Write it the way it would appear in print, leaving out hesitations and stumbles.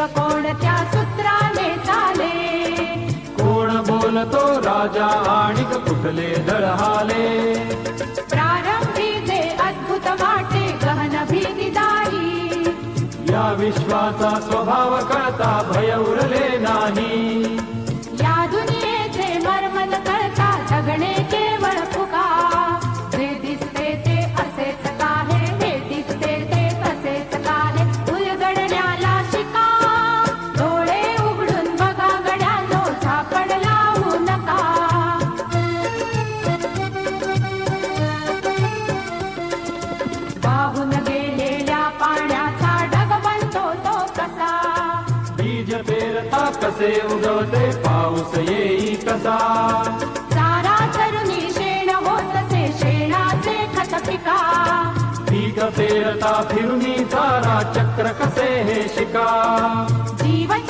जीव कोणत्या सूत्राने चाले, कोण बोलतो राजा आणि कुठले दळहाले, प्रारंभी जे अद्भुत वाटे गहन भीतीदायी, या विश्वाचा स्वभाव कळता भय उरले नाही, या दुनियेचे मर्म न कळता जगणे केवळ फुका, जे दिसते ते असेच काहे, हे दिसते ते तसेच काहे, उलगडण्याला शिका, डोळे उघडून बघा गड्यानो, झापड लावू नका. वाहून गेलेल्या पाण्याचा ढग बनतो तो कसा, बीज पेरता कसे उगवते पाऊस येई कसा, चारा चरुणी शेण होतसे शेणाचे खत पिका, पीक पेरता फिरुनी चारा चक्र कसे हे शिका, जीवन